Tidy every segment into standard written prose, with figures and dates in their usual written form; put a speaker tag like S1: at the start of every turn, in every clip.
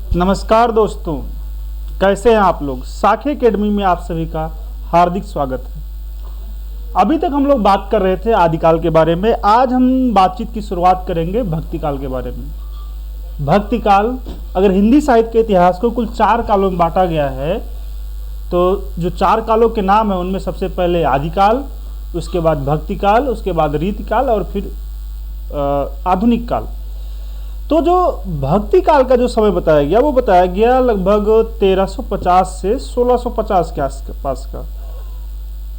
S1: नमस्कार दोस्तों, कैसे हैं आप लोग। साखी एकेडमी में आप सभी का हार्दिक स्वागत है। अभी तक हम लोग बात कर रहे थे आदिकाल के बारे में। आज हम बातचीत की शुरुआत करेंगे भक्ति काल के बारे में। भक्ति काल, अगर हिंदी साहित्य के इतिहास को कुल 4 कालों में बांटा गया है, तो जो 4 कालों के नाम है उनमें सबसे पहले आदिकाल, उसके बाद भक्ति काल, उसके बाद रीतिकाल और फिर आधुनिक काल। तो जो भक्ति काल का जो समय बताया गया वो बताया गया लगभग 1350 से 1650 के आसपास का।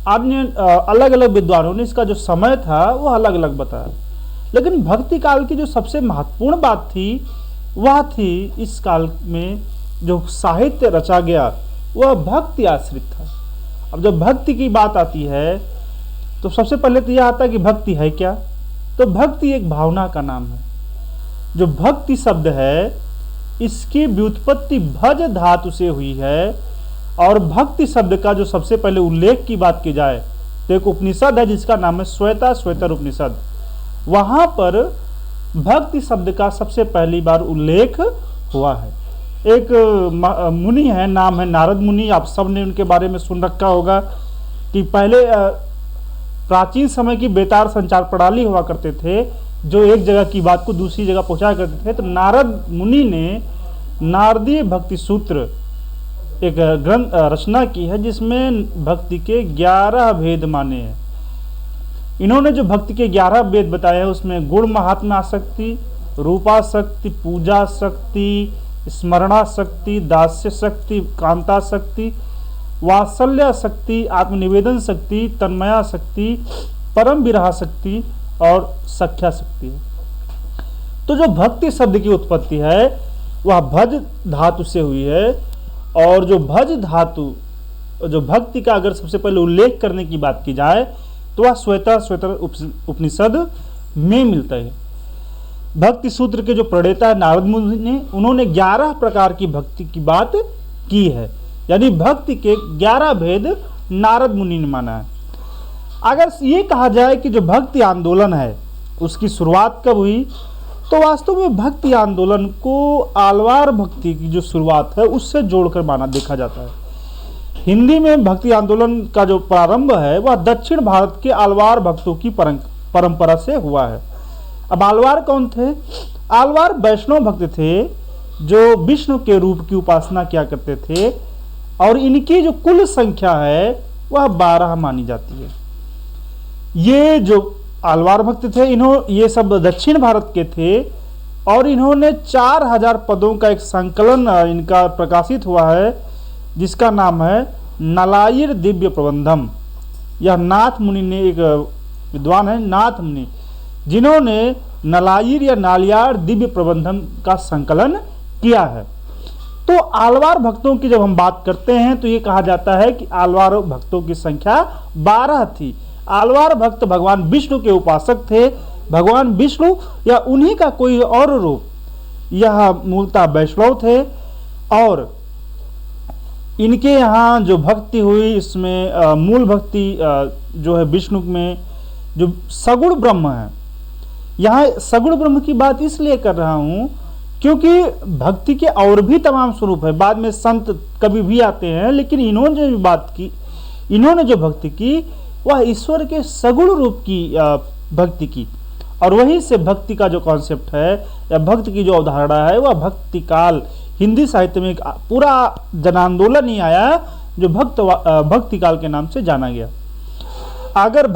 S1: अन्य अलग अलग विद्वानों ने इसका जो समय था वो अलग अलग बताया, लेकिन भक्ति काल की जो सबसे महत्वपूर्ण बात थी वह थी इस काल में जो साहित्य रचा गया वह भक्ति आश्रित था। अब जब भक्ति की बात आती है तो सबसे पहले तो यह आता है कि भक्ति है क्या। तो भक्ति एक भावना का नाम है। जो भक्ति शब्द है इसकी व्युत्पत्ति भज धातु से हुई है, और भक्ति शब्द का जो सबसे पहले उल्लेख की बात की जाए तो एक उपनिषद है जिसका नाम है श्वेतर उपनिषद। वहां पर भक्ति शब्द का सबसे पहली बार उल्लेख हुआ है। एक मुनि है, नाम है नारद मुनि। आप सब ने उनके बारे में सुन रखा होगा कि पहले प्राचीन समय की बेतार संचार प्रणाली हुआ करते थे जो एक जगह की बात को दूसरी जगह पहुंचाया करते थे। तो नारद मुनि ने नारदीय भक्ति सूत्र एक ग्रंथ रचना की है जिसमें भक्ति के 11 भेद माने हैं। इन्होंने जो भक्ति के 11 भेद बताए हैं उसमें गुण महात्म्य आसक्ति, रूपासक्ति, पूजा शक्ति, स्मरणा शक्ति, दास्य शक्ति, कांता शक्ति, वात्सल्य शक्ति, आत्मनिवेदन शक्ति, तन्मया शक्ति, परम विरह शक्ति और सख्या शक्ति है। तो जो भक्ति शब्द की उत्पत्ति है वह भज धातु से हुई है, और जो भज धातु जो भक्ति का अगर सबसे पहले उल्लेख करने की बात की जाए तो वह श्वेतर उपनिषद में मिलता है। भक्ति सूत्र के जो प्रणेता है नारद मुनि ने, उन्होंने 11 प्रकार की भक्ति की बात की है, यानी भक्ति के 11 भेद नारद मुनि ने माना है। अगर ये कहा जाए कि जो भक्ति आंदोलन है उसकी शुरुआत कब हुई, तो वास्तव में भक्ति आंदोलन को आलवार भक्ति की जो शुरुआत है उससे जोड़कर माना देखा जाता है। हिंदी में भक्ति आंदोलन का जो प्रारंभ है वह दक्षिण भारत के आलवार भक्तों की परंपरा से हुआ है। अब आलवार कौन थे? आलवार वैष्णव भक्त थे जो विष्णु के रूप की उपासना किया करते थे, और इनकी जो कुल संख्या है वह 12 मानी जाती है। ये जो आलवार भक्त थे ये सब दक्षिण भारत के थे, और इन्होंने 4000 पदों का एक संकलन इनका प्रकाशित हुआ है जिसका नाम है नलायिर दिव्य प्रबंधम। यह नाथ मुनि ने, एक विद्वान है नाथ मुनि, जिन्होंने नलायिर या नालियार दिव्य प्रबंधम का संकलन किया है। तो आलवार भक्तों की जब हम बात करते हैं तो ये कहा जाता है कि आलवार भक्तों की संख्या 12 थी। आलवार भक्त भगवान विष्णु के उपासक थे। भगवान विष्णु या उन्हीं का कोई और रूप, यह मूलतः वैष्णव थे, और इनके यहाँ जो भक्ति हुई इसमें मूल भक्ति जो है विष्णु में जो सगुण ब्रह्म है। यहाँ सगुण ब्रह्म की बात इसलिए कर रहा हूँ क्योंकि भक्ति के और भी तमाम स्वरूप है। बाद में संत कभी भी आते हैं, लेकिन इन्होंने जो भक्ति की वह ईश्वर के सगुण रूप की भक्ति की, और वहीं से भक्ति का जो कॉन्सेप्ट है या भक्ति की जो अवधारणा है वह भक्ति काल हिंदी साहित्य में एक पूरा जनांदोलन ही आया जो भक्ति काल के नाम से जाना गया। अगर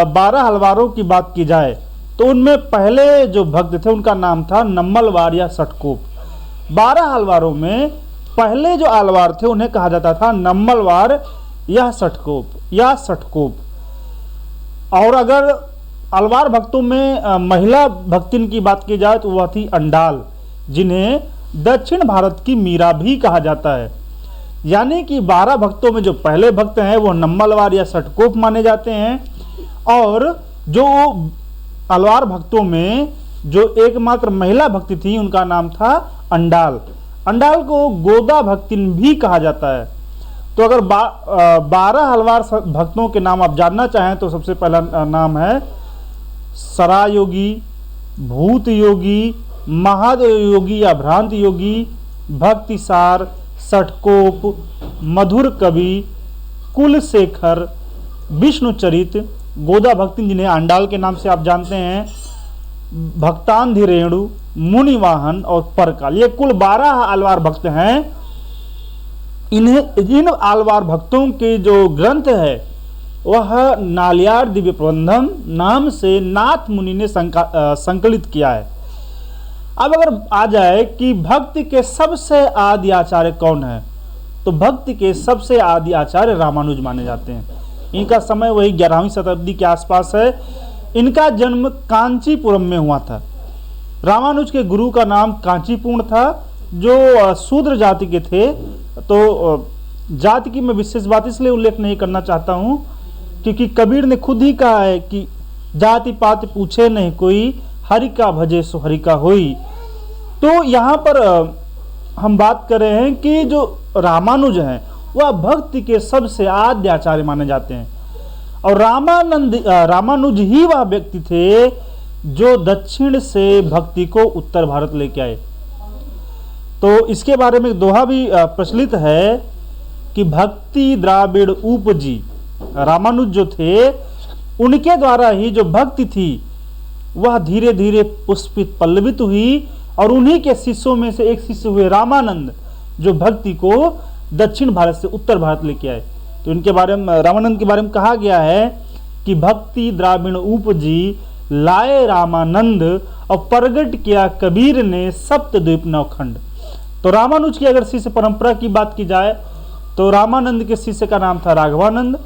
S1: 12 हलवारों की बात की जाए तो उनमें पहले जो भक्त थे उनका नाम था नम्मलवार या सटकोप। 12 हलवारों में पहले जो आलवार थे उन्हें कहा जाता था नम्मलवार या सटकोप। और अगर अलवार भक्तों में महिला भक्तिन की बात की जाए तो वह थी अंडाल, जिन्हें दक्षिण भारत की मीरा भी कहा जाता है। यानी कि 12 भक्तों में जो पहले भक्त हैं वो नम्मलवार या सटकोप माने जाते हैं, और जो अलवार भक्तों में जो एकमात्र महिला भक्ति थी उनका नाम था अंडाल। अंडाल को गोदा भक्तिन भी कहा जाता है। तो अगर 12 हलवार भक्तों के नाम आप जानना चाहें तो सबसे पहला नाम है सरायोगी, भूत योगी, महादेव योगी या भ्रांत योगी, भक्तिसार, षटकोप, मधुर कवि, कुलशेखर, विष्णुचरित, गोदा भक्ति जिन्हें आंडाल के नाम से आप जानते हैं, भक्तांधिरेणु, मुनिवाहन और परकाल, ये कुल 12 आलवार भक्त हैं। इन आलवार भक्तों के जो ग्रंथ है वह नालियार दिव्य प्रबंधम नाम से नाथ मुनि ने संकलित किया है। अब अगर आ जाए कि भक्ति के सबसे आदि आचार्य कौन है, तो भक्ति के सबसे आदि आचार्य रामानुज माने जाते हैं। इनका समय वही 11वीं शताब्दी के आसपास है। इनका जन्म कांचीपुरम में हुआ था। रामानुज के गुरु का नाम कांचीपूर्ण था, जो शूद्र जाति के थे। तो जाति की मैं विशेष बात इसलिए उल्लेख नहीं करना चाहता हूँ क्योंकि कबीर ने खुद ही कहा है कि जाति पात पूछे नहीं कोई, हरि का भजे सो हरि का होई। तो यहाँ पर हम बात कर रहे हैं कि जो रामानुज हैं वह भक्ति के सबसे आद्य आचार्य माने जाते हैं। और रामानुज ही वह व्यक्ति थे जो दक्षिण से भक्ति को उत्तर भारत लेके आए। तो इसके बारे में दोहा भी प्रचलित है कि भक्ति द्राविड़ उपजी। रामानुज जो थे उनके द्वारा ही जो भक्ति थी वह धीरे धीरे पुष्पित पल्लवित हुई और उन्हीं के शिष्यों में से एक शिष्य हुए रामानंद, जो भक्ति को दक्षिण भारत से उत्तर भारत लेके आए। तो इनके बारे में, रामानंद के बारे में कहा गया है कि भक्ति द्राविण उपजी, लाए रामानंद और प्रगट किया कबीर ने सप्तद्वीप नवखंड। तो रामानुज की अगर शिष्य परंपरा की बात की जाए तो रामानंद के शिष्य का नाम था राघवानंद,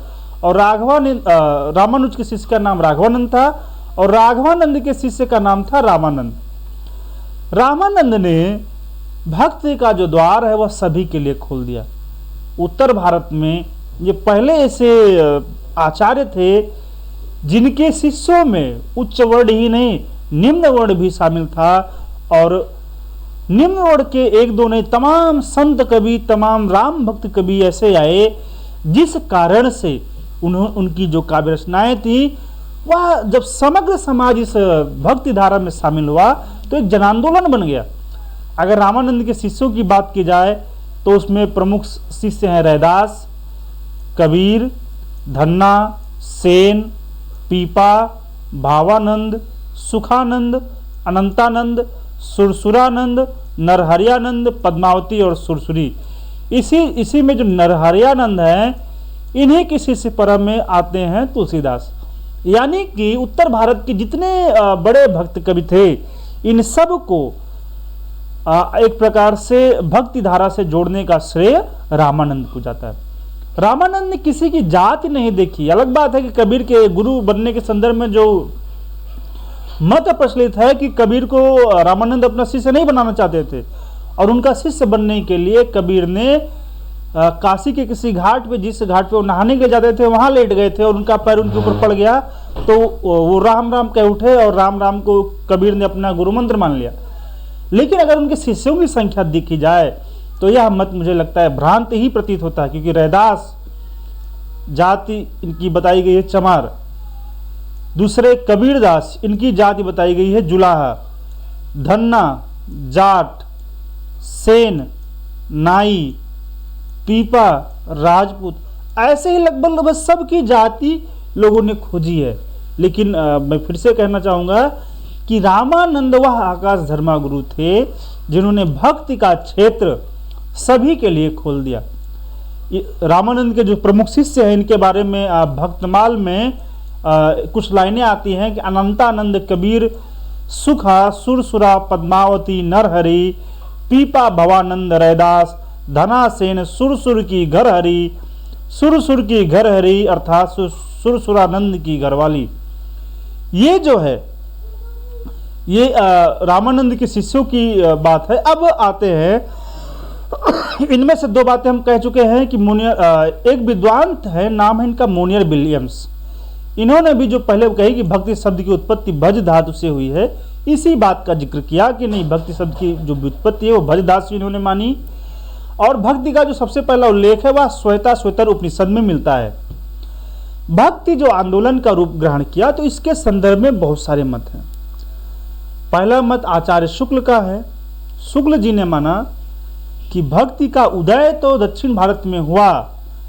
S1: और रामानुज के शिष्य का नाम राघवानंद था, और राघवानंद के शिष्य का नाम था रामानंद। रामानंद ने भक्ति का जो द्वार है वह सभी के लिए खोल दिया। उत्तर भारत में ये पहले ऐसे आचार्य थे जिनके शिष्यों में उच्च वर्ण ही नहीं निम्न वर्ण भी शामिल था, और निम्न वर्ण के एक दो नहीं तमाम संत कवि, तमाम राम भक्त कवि ऐसे आए जिस कारण से उनकी जो काव्य रचनाएं थी वह जब समग्र समाज इस भक्ति धारा में शामिल हुआ तो एक जन आंदोलन बन गया। अगर रामानंद के शिष्यों की बात की जाए तो उसमें प्रमुख शिष्य हैं रैदास, कबीर, धन्ना, सेन, पीपा, भावानंद, सुखानंद, अनंतानंद, सुरसुरानंद, नरहरियानंद, पद्मावती और सुरसुरी। इसी में जो नरहरियानंद हैं इन्हीं की शिष्य परम में आते हैं तुलसीदास। यानी कि उत्तर भारत के जितने बड़े भक्त कवि थे इन सब को एक प्रकार से भक्ति धारा से जोड़ने का श्रेय रामानंद को जाता है। रामानंद ने किसी की जाति नहीं देखी। अलग बात है कि कबीर के गुरु बनने के संदर्भ में जो मत प्रचलित है कि कबीर को रामानंद अपना शिष्य नहीं बनाना चाहते थे, और उनका शिष्य बनने के लिए कबीर ने काशी के किसी घाट पे, जिस घाट पे वो नहाने के जाते थे वहां लेट गए थे और उनका पैर उनके ऊपर पड़ गया, तो वो राम राम कह उठे और राम राम को कबीर ने अपना गुरु मंत्र मान लिया। लेकिन अगर उनके शिष्यों की संख्या देखी जाए तो यह मत मुझे लगता है भ्रांत ही प्रतीत होता है, क्योंकि रैदास जाति इनकी बताई गई है चमार, दूसरे कबीरदास इनकी जाति बताई गई है जुलाहा, धन्ना जाट, सेन नाई, पीपा राजपूत, ऐसे ही लगभग सबकी जाति लोगों ने खोजी है। लेकिन मैं फिर से कहना चाहूँगा कि रामानंद वह आकाश धर्मा गुरु थे जिन्होंने भक्ति का क्षेत्र सभी के लिए खोल दिया। रामानंद के जो प्रमुख शिष्य हैं इनके बारे में भक्तमाल में कुछ लाइनें आती हैं कि अनंतानंद, कबीर, सुखा, सुरसुरा, पद्मावती, नरहरि, पीपा, भवानंद, रैदास, धनासेन, सुरसुर की घर हरी, सुरसुर की घर हरी अर्थात सुरसुरानंद की घरवाली। ये जो है ये रामानंद के शिष्यों की बात है। अब आते हैं इनमें से दो बातें हम कह चुके हैं कि एक विद्वान है, नाम है इनका मोनियर विलियम्स। इन्होंने भी जो पहले कही कि भक्ति शब्द की उत्पत्ति भज धातु से हुई है, इसी बात का जिक्र किया कि नहीं, भक्ति शब्द की जो व्युत्पत्ति है वो भज धातु से इन्होंने मानी। और भक्ति का जो सबसे पहला उल्लेख है वह श्वेता श्वेतर उपनिषद में मिलता है। भक्ति जो आंदोलन का रूप ग्रहण किया तो इसके संदर्भ में बहुत सारे मत हैं। पहला मत आचार्य शुक्ल का है। शुक्ल जी ने माना कि भक्ति का उदय तो दक्षिण भारत में हुआ,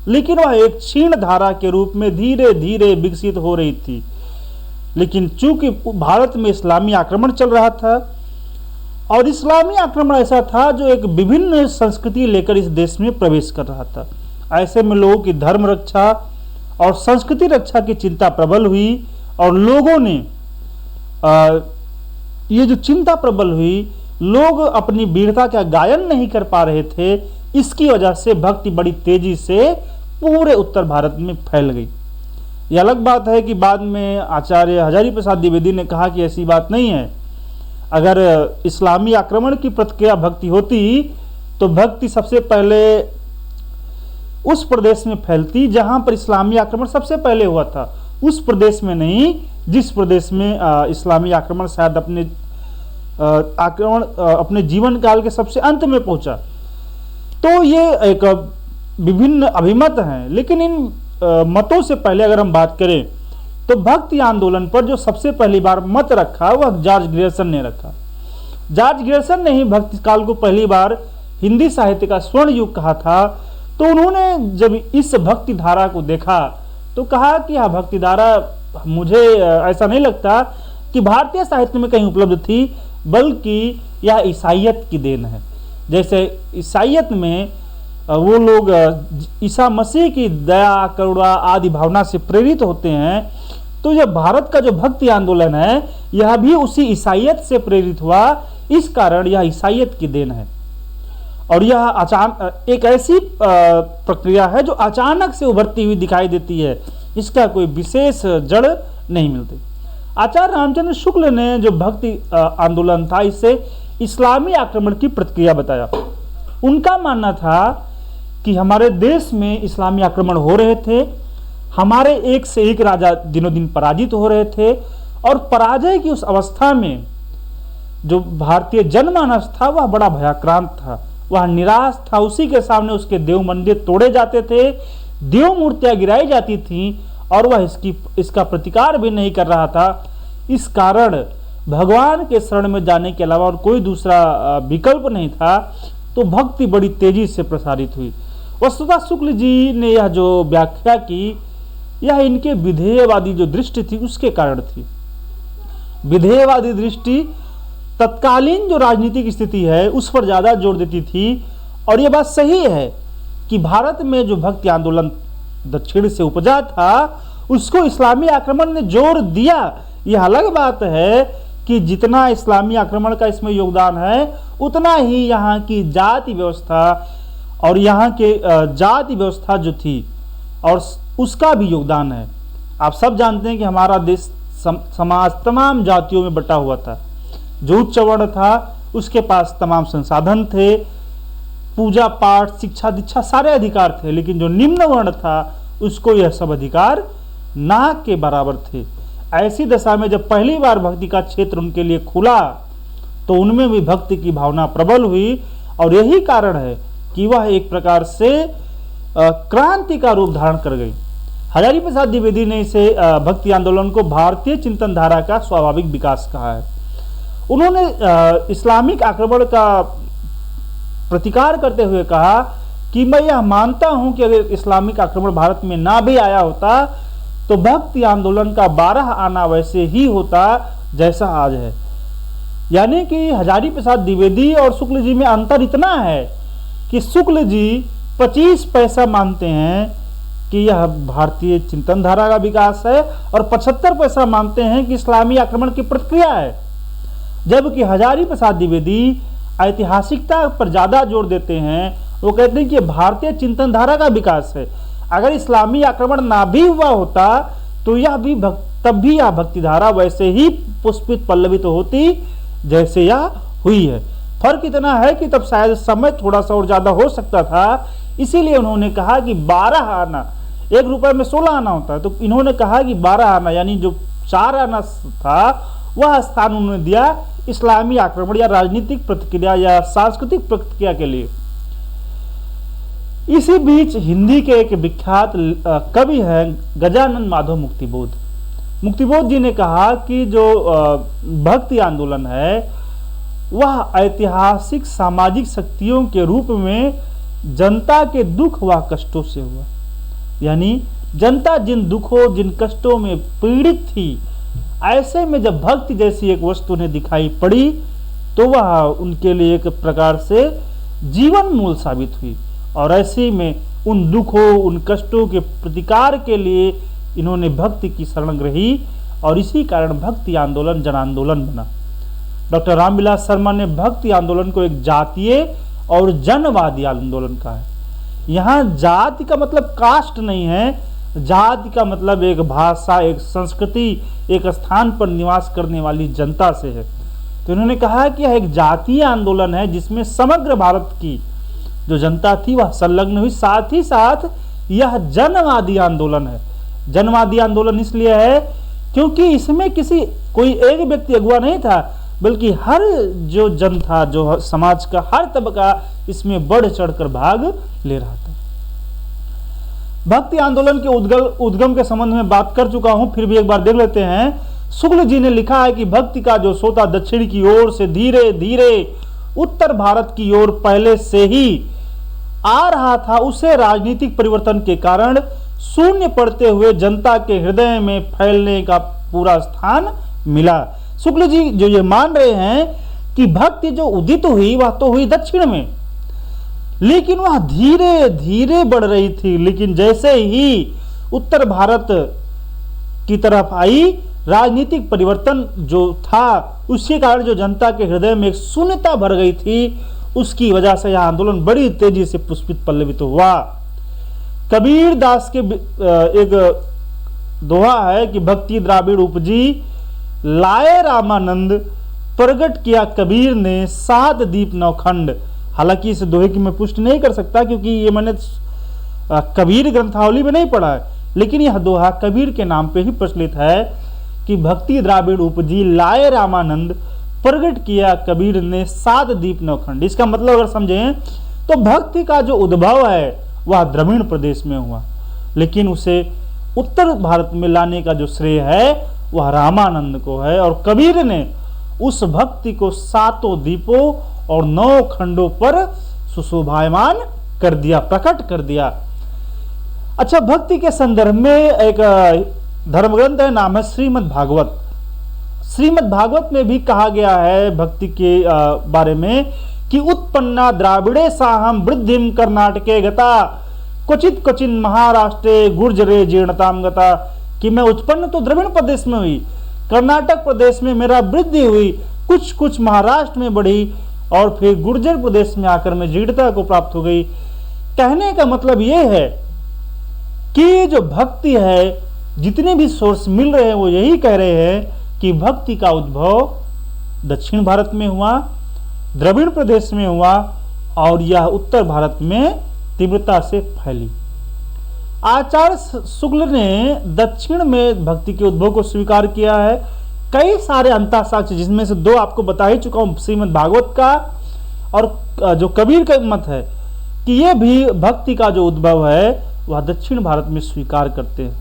S1: लेकिन वह एक क्षीण धारा के रूप में धीरे धीरे विकसित हो रही थी। लेकिन चूंकि भारत में इस्लामी आक्रमण चल रहा था, और इस्लामी आक्रमण ऐसा था जो एक विभिन्न संस्कृति लेकर इस देश में प्रवेश कर रहा था, ऐसे में लोगों की धर्म रक्षा और संस्कृति रक्षा की चिंता प्रबल हुई, और लोगों ने ये जो चिंता प्रबल हुई, लोग अपनी वीरता का गायन नहीं कर पा रहे थे। इसकी वजह से भक्ति बड़ी तेजी से पूरे उत्तर भारत में फैल गई। यह अलग बात है कि बाद में आचार्य हजारी प्रसाद द्विवेदी ने कहा कि ऐसी बात नहीं है। अगर इस्लामी आक्रमण की प्रतिक्रिया भक्ति होती तो भक्ति सबसे पहले उस प्रदेश में फैलती जहां पर इस्लामी आक्रमण सबसे पहले हुआ था, उस प्रदेश में नहीं जिस प्रदेश में इस्लामी आक्रमण शायद अपने जीवन काल के सबसे अंत में पहुंचा। तो ये एक विभिन्न अभिमत हैं, लेकिन इन मतों से पहले अगर हम बात करें तो भक्ति आंदोलन पर जो सबसे पहली बार मत रखा वह जॉर्ज ग्रियर्सन ने रखा। जॉर्ज ग्रियर्सन ने ही भक्ति काल को पहली बार हिंदी साहित्य का स्वर्ण युग कहा था। तो उन्होंने जब इस भक्ति धारा को देखा तो कहा कि यह भक्ति धारा मुझे ऐसा नहीं लगता कि भारतीय साहित्य में कहीं उपलब्ध थी, बल्कि यह ईसाइयत की देन है। जैसे ईसाइयत में वो लोग ईसा मसीह की दया, करुणा आदि भावना से प्रेरित होते हैं, तो यह भारत का जो भक्ति आंदोलन है यह भी उसी ईसाइयत से प्रेरित हुआ। इस कारण यह ईसाइयत की देन है, और यह एक ऐसी प्रक्रिया है जो अचानक से उभरती हुई दिखाई देती है, इसका कोई विशेष जड़ नहीं मिलती। आचार्य रामचंद्र शुक्ल ने जो भक्ति आंदोलन था इसे इस्लामी आक्रमण की प्रतिक्रिया बताया। उनका मानना था कि हमारे देश में इस्लामी आक्रमण हो रहे थे, हमारे एक से एक राजा दिनों दिन पराजित हो रहे थे, और पराजय की उस अवस्था में जो भारतीय जनमानस था वह बड़ा भयाक्रांत था, वह निराश था। उसी के सामने उसके देव मंदिर तोड़े जाते थे, देव मूर्तियां गिराई जाती थीं, और वह इसका प्रतिकार भी नहीं कर रहा था। इस कारण भगवान के शरण में जाने के अलावा और कोई दूसरा विकल्प नहीं था। तो भक्ति बड़ी तेजी से प्रसारित हुई। वस्तुतः शुक्ल जी ने यह जो व्याख्या की यह इनके विधेयवादी जो दृष्टि थी उसके कारण थी। विधेयवादी दृष्टि तत्कालीन जो राजनीतिक स्थिति है उस पर ज्यादा जोर देती थी, और यह बात सही है कि भारत में जो भक्ति आंदोलन दक्षिण से उपजा था उसको इस्लामी आक्रमण ने जोर दिया। यह अलग बात है कि जितना इस्लामी आक्रमण का इसमें योगदान है उतना ही यहाँ की जाति व्यवस्था और यहाँ के जाति व्यवस्था जो थी और उसका भी योगदान है। आप सब जानते हैं कि हमारा देश समाज तमाम जातियों में बटा हुआ था। जो उच्च वर्ण था उसके पास तमाम संसाधन थे, पूजा पाठ शिक्षा दीक्षा सारे अधिकार थे, लेकिन जो निम्न वर्ण था उसको यह सब अधिकार ना के बराबर थे। ऐसी दशा में जब पहली बार भक्ति का क्षेत्र उनके लिए खुला तो उनमें भी भक्ति की भावना प्रबल हुई, और यही कारण है कि वह एक प्रकार से क्रांति का रूप धारण कर गई। हजारी प्रसाद द्विवेदी ने इसे भक्ति आंदोलन को भारतीय चिंतन धारा का स्वाभाविक विकास कहा है। उन्होंने इस्लामिक आक्रमण का प्रतिकार करते हुए कहा कि मैं यह मानता हूं कि अगर इस्लामिक आक्रमण भारत में ना भी आया होता तो भक्ति आंदोलन का 12 आना वैसे ही होता जैसा आज है। यानी कि हजारी प्रसाद द्विवेदी और शुक्ल जी में अंतर इतना है कि शुक्ल जी 25 पैसा मानते हैं कि यह भारतीय चिंतन धारा का विकास है, और 75 पैसा मानते हैं कि इस्लामी आक्रमण की प्रतिक्रिया है। जबकि हजारी प्रसाद द्विवेदी ऐतिहासिकता पर ज्यादा जोर देते हैं। वो कहते हैं कि भारतीय चिंतन धारा का विकास है। अगर इस्लामी आक्रमण ना भी हुआ होता तो यह भी तब भी यह भक्ति धारा वैसे ही पुष्पित पल्लवित तो होती जैसे यह हुई है। फर्क इतना है कि तब शायद समय थोड़ा सा और ज्यादा हो सकता था, इसीलिए उन्होंने कहा कि 12 आना, 1 रुपए में 16 आना होता है, तो इन्होंने कहा कि 12 आना यानी जो 4 आना था वह स्थान उन्होंने दिया इस्लामी आक्रमण या राजनीतिक प्रतिक्रिया या सांस्कृतिक प्रतिक्रिया के लिए। इसी बीच हिंदी के एक विख्यात कवि हैं गजानन माधव मुक्तिबोध जी ने कहा कि जो भक्ति आंदोलन है वह ऐतिहासिक सामाजिक शक्तियों के रूप में जनता के दुख व कष्टों से हुआ। यानी जनता जिन दुखों जिन कष्टों में पीड़ित थी, ऐसे में जब भक्ति जैसी एक वस्तु उन्हें दिखाई पड़ी तो वह उनके लिए एक प्रकार से जीवन मूल साबित हुई। और ऐसे में उन दुखों उन कष्टों के प्रतिकार के लिए इन्होंने भक्ति की शरण ग्रही और इसी कारण भक्ति आंदोलन जन आंदोलन बना। डॉक्टर रामविलास शर्मा ने भक्ति आंदोलन को एक जातीय और जनवादी आंदोलन कहा है। यहाँ जाति का मतलब कास्ट नहीं है, जाति का मतलब एक भाषा, एक संस्कृति, एक स्थान पर निवास करने वाली जनता से है। तो इन्होंने कहा कि यह एक जातीय आंदोलन है जिसमें समग्र भारत की जो जनता थी वह संलग्न हुई। साथ ही साथ यह जनवादी आंदोलन है। जनवादी आंदोलन इसलिए है क्योंकि इसमें कोई एक व्यक्ति अगुवा नहीं था, बल्कि हर जो जन था, जो समाज का हर तबका इसमें बढ़ चढ़कर भाग ले रहा था। भक्ति आंदोलन के उद्गम के संबंध में बात कर चुका हूं, फिर भी एक बार देख लेते हैं। शुक्ल जी ने लिखा है कि भक्ति का जो सोता दक्षिण की ओर से धीरे धीरे उत्तर भारत की ओर पहले से ही आ रहा था, उसे राजनीतिक परिवर्तन के कारण शून्य पड़ते हुए जनता के हृदय में फैलने का पूरा स्थान मिला। शुक्ल जी जो ये मान रहे हैं कि भक्ति जो उदित हुई वह तो हुई दक्षिण में, लेकिन वह धीरे धीरे बढ़ रही थी। लेकिन जैसे ही उत्तर भारत की तरफ आई, राजनीतिक परिवर्तन जो था उसके कारण जो जनता के हृदय में एक शून्यता भर गई थी, उसकी वजह से यह आंदोलन बड़ी तेजी से पुष्पित पल्लवित हुआ। कबीर दास के एक दोहा है कि भक्ति द्राविड़ उपजी, लाए रामानंद, प्रगट किया कबीर ने, 7 दीप 9 खंड। हालांकि इस दोहे की मैं पुष्टि नहीं कर सकता क्योंकि ये मैंने कबीर ग्रंथावली में नहीं पढ़ा है, लेकिन यह दोहा कबीर के नाम पे ही प्रचलित है कि भक्ति द्राविड़ उपजी, लाए रामानंद, प्रगट किया कबीर ने, 7 दीप 9 खंड। इसका मतलब अगर समझें तो भक्ति का जो उद्भव है वह द्रविड़ प्रदेश में हुआ, लेकिन उसे उत्तर भारत में लाने का जो श्रेय है वह रामानंद को है। और कबीर ने उस भक्ति को 7 दीपों और 9 खंडों पर सुशोभायमान कर दिया, प्रकट कर दिया। अच्छा, भक्ति के संदर्भ में एक धर्म ग्रंथ है, नाम है श्रीमद् भागवत। श्रीमद् भागवत में भी कहा गया है भक्ति के बारे में कि उत्पन्ना द्राविड़े साहम वृद्धिम कर्नाटके गता, क्वचित क्वचिन महाराष्ट्रे गुर्जरे जीर्णताम गता। कि मैं उत्पन्न तो द्रविड़ प्रदेश में हुई, कर्नाटक प्रदेश में मेरा वृद्धि हुई, कुछ कुछ महाराष्ट्र में बढ़ी और फिर गुर्जर प्रदेश में आकर मैं जीर्णता को प्राप्त हो गई। कहने का मतलब यह है कि जो भक्ति है, जितने भी सोर्स मिल रहे हैं वो यही कह रहे हैं कि भक्ति का उद्भव दक्षिण भारत में हुआ, द्रविड़ प्रदेश में हुआ और यह उत्तर भारत में तीव्रता से फैली। आचार्य शुक्ल ने दक्षिण में भक्ति के उद्भव को स्वीकार किया है। कई सारे अंतःसाक्ष्य, जिसमें से 2 आपको बता ही चुका हूं, श्रीमद् भागवत का और जो कबीर का मत है कि ये भी भक्ति का जो उद्भव है वह दक्षिण भारत में स्वीकार करते हैं,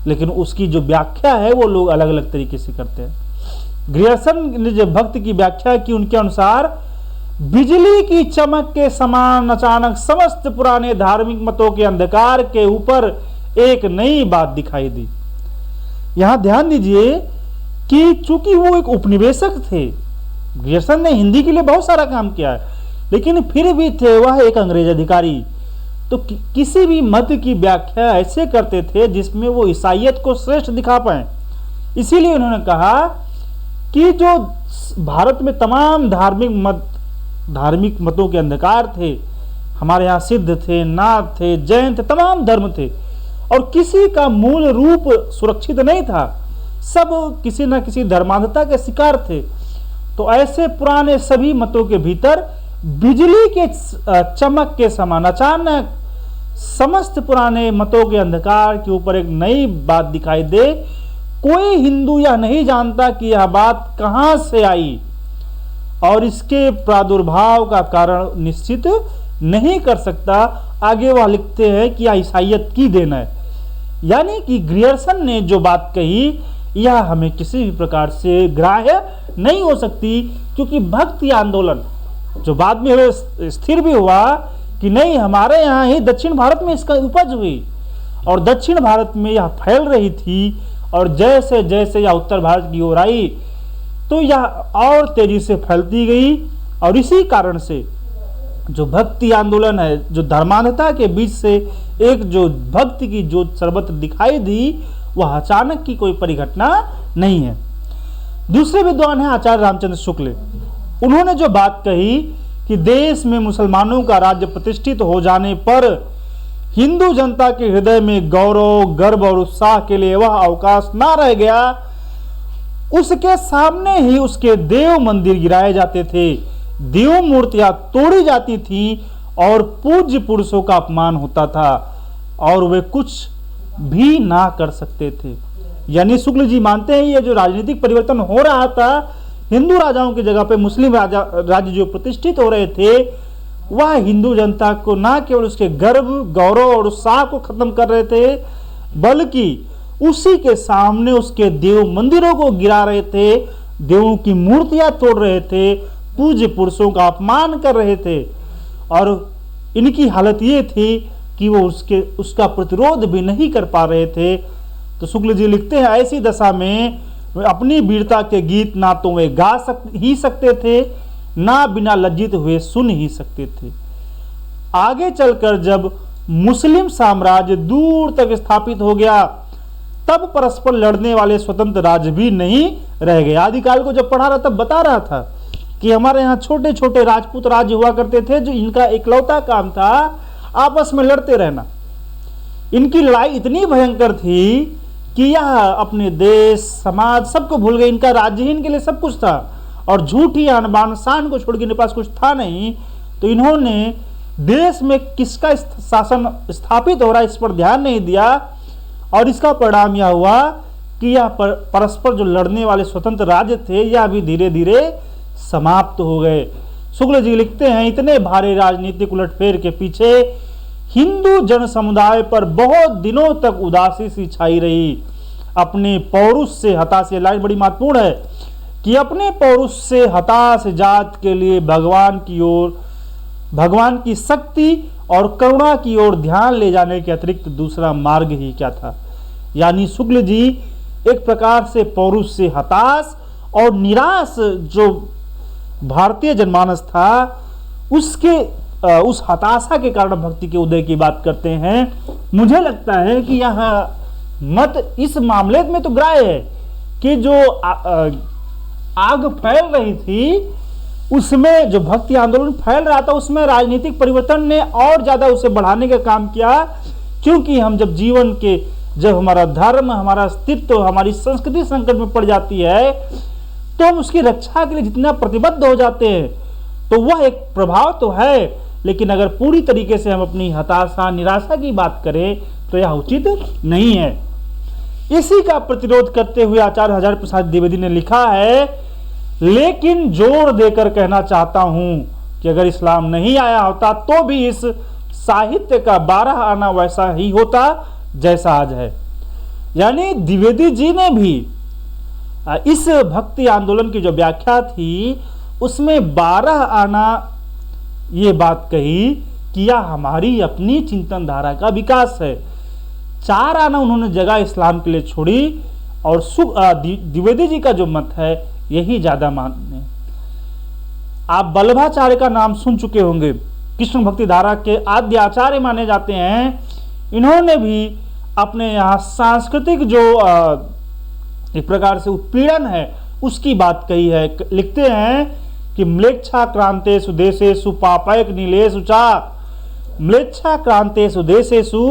S1: लेकिन उसकी जो व्याख्या है वो लोग अलग अलग तरीके से करते हैं। ग्रियर्सन ने जो भक्ति की व्याख्या की, उनके अनुसार बिजली की चमक के समान अचानक समस्त पुराने धार्मिक मतों के अंधकार के ऊपर एक नई बात दिखाई दी। यहां ध्यान दीजिए कि चूंकि वो एक उपनिवेशक थे, ग्रियर्सन ने हिंदी के लिए बहुत सारा काम किया है, लेकिन फिर भी थे वह एक अंग्रेज अधिकारी, तो किसी भी मत की व्याख्या ऐसे करते थे जिसमें वो ईसाइयत को श्रेष्ठ दिखा पाए। इसीलिए उन्होंने कहा कि जो भारत में तमाम धार्मिक मतों के अंधकार थे, हमारे यहाँ सिद्ध थे, नाथ थे, जैन थे, तमाम धर्म थे और किसी का मूल रूप सुरक्षित नहीं था, सब किसी न किसी धर्मांधता के शिकार थे। तो ऐसे पुराने सभी मतों के भीतर बिजली के चमक के समान अचानक समस्त पुराने मतों के अंधकार के ऊपर एक नई बात दिखाई दे। कोई हिंदू यह नहीं जानता कि यह बात कहां से आई और इसके प्रादुर्भाव का कारण निश्चित नहीं कर सकता। आगे वह लिखते हैं कि यह ईसाइयत की देन है। यानी कि ग्रियर्सन ने जो बात कही, यह हमें किसी भी प्रकार से ग्राह्य नहीं हो सकती, क्योंकि भक्ति आंदोलन जो बाद में स्थिर भी हुआ कि नहीं, हमारे यहाँ ही दक्षिण भारत में इसका उपज हुई और दक्षिण भारत में यह फैल रही थी, और जैसे जैसे यह उत्तर भारत की ओर आई तो यह और तेजी से फैलती गई। और इसी कारण से जो भक्ति आंदोलन है, जो धर्मांधता के बीच से एक जो भक्ति की जो सर्वत्र दिखाई दी, वह अचानक की कोई परिघटना नहीं है। दूसरे विद्वान हैं आचार्य रामचंद्र शुक्ल। उन्होंने जो बात कही कि देश में मुसलमानों का राज्य प्रतिष्ठित हो जाने पर हिंदू जनता के हृदय में गौरव, गर्व और उत्साह के लिए वह अवकाश ना रह गया, उसके सामने ही उसके देव मंदिर गिराए जाते थे, देव मूर्तियां तोड़ी जाती थी और पूज्य पुरुषों का अपमान होता था और वे कुछ भी ना कर सकते थे। यानी शुक्ल जी मानते हैं ये जो राजनीतिक परिवर्तन हो रहा था, हिंदू राजाओं की जगह पे मुस्लिम राज्य जो प्रतिष्ठित हो रहे थे, वह हिंदू जनता को ना केवल उसके गर्व, गौरव और उत्साह को खत्म कर रहे थे, बल्कि उसी के सामने उसके देव मंदिरों को गिरा रहे थे, देवों की मूर्तियां तोड़ रहे थे, पूज्य पुरुषों का अपमान कर रहे थे। और इनकी हालत ये थी कि वो उसका प्रतिरोध भी नहीं कर पा रहे थे। तो शुक्ल जी लिखते हैं, ऐसी दशा में वे अपनी वीरता के गीत ना तो वे गा ही सकते थे, ना बिना लज्जित हुए सुन ही सकते थे। आगे चलकर जब मुस्लिम साम्राज्य दूर तक स्थापित हो गया, तब परस्पर लड़ने वाले स्वतंत्र राज्य भी नहीं रह गए। आदिकाल को जब पढ़ा रहा तब बता रहा था कि हमारे यहाँ छोटे छोटे राजपूत राज्य हुआ करते थे, जो इनका इकलौता काम था आपस में लड़ते रहना। इनकी लड़ाई इतनी भयंकर थी कि यह अपने देश, समाज सबको भूल गए। इनका राज्य ही इनके लिए सब कुछ था और झूठी आन बान शान को छोड़ के इनके पास कुछ था नहीं। तो इन्होंने देश में किसका शासन स्थापित हो रहा है इस पर ध्यान नहीं दिया, और इसका परिणाम यह हुआ कि यह परस्पर जो लड़ने वाले स्वतंत्र राज्य थे, यह भी धीरे धीरे समाप्त हो गए। शुक्ल जी लिखते हैं, इतने भारी राजनीतिक उलटफेर के पीछे हिंदू जन समुदाय पर बहुत दिनों तक उदासी सी छाई रही। अपने पौरुष से हताश, ये लाइन बड़ी महत्वपूर्ण है कि अपने पौरुष से हताश जात के लिए भगवान की शक्ति और करुणा की ओर ध्यान ले जाने के अतिरिक्त दूसरा मार्ग ही क्या था। यानी शुक्ल जी एक प्रकार से पौरुष से हताश और निराश जो भारतीय जनमानस था, उस हताशा के कारण भक्ति के उदय की बात करते हैं। मुझे लगता है कि यह मत इस मामले में तो ग्राह्य है कि जो आग फैल रही थी, उसमें जो भक्ति आंदोलन फैल रहा था, उसमें राजनीतिक परिवर्तन ने और ज्यादा उसे बढ़ाने का काम किया। क्योंकि हम जब हमारा धर्म, हमारा अस्तित्व, हमारी संस्कृति संकट में पड़ जाती है, तो हम उसकी रक्षा के लिए जितना प्रतिबद्ध हो जाते हैं, तो वह एक प्रभाव तो है। लेकिन अगर पूरी तरीके से हम अपनी हताशा, निराशा की बात करें तो यह उचित नहीं है। इसी का प्रतिरोध करते हुए आचार्य हजारी प्रसाद द्विवेदी ने लिखा है, लेकिन जोर देकर कहना चाहता हूं कि अगर इस्लाम नहीं आया होता तो भी इस साहित्य का 12 आना वैसा ही होता जैसा आज है। यानी द्विवेदी जी ने भी इस भक्ति आंदोलन की जो व्याख्या थी, उसमें 12 आना ये बात कही कि यह हमारी अपनी चिंतन धारा का विकास है। 4 आना उन्होंने जगह इस्लाम के लिए छोड़ी, और द्विवेदी जी का जो मत है यही ज्यादा मान्य। आप वल्लभाचार्य का नाम सुन चुके होंगे, कृष्ण भक्ति धारा के आद्य आचार्य माने जाते हैं। इन्होंने भी अपने यहाँ सांस्कृतिक जो एक प्रकार से उत्पीड़न है उसकी बात कही है। लिखते हैं कि म्लेच्छा क्रांतेषु देशेषु पापैक नीलेषु चा, म्लेच्छा क्रांतेषु देशेषु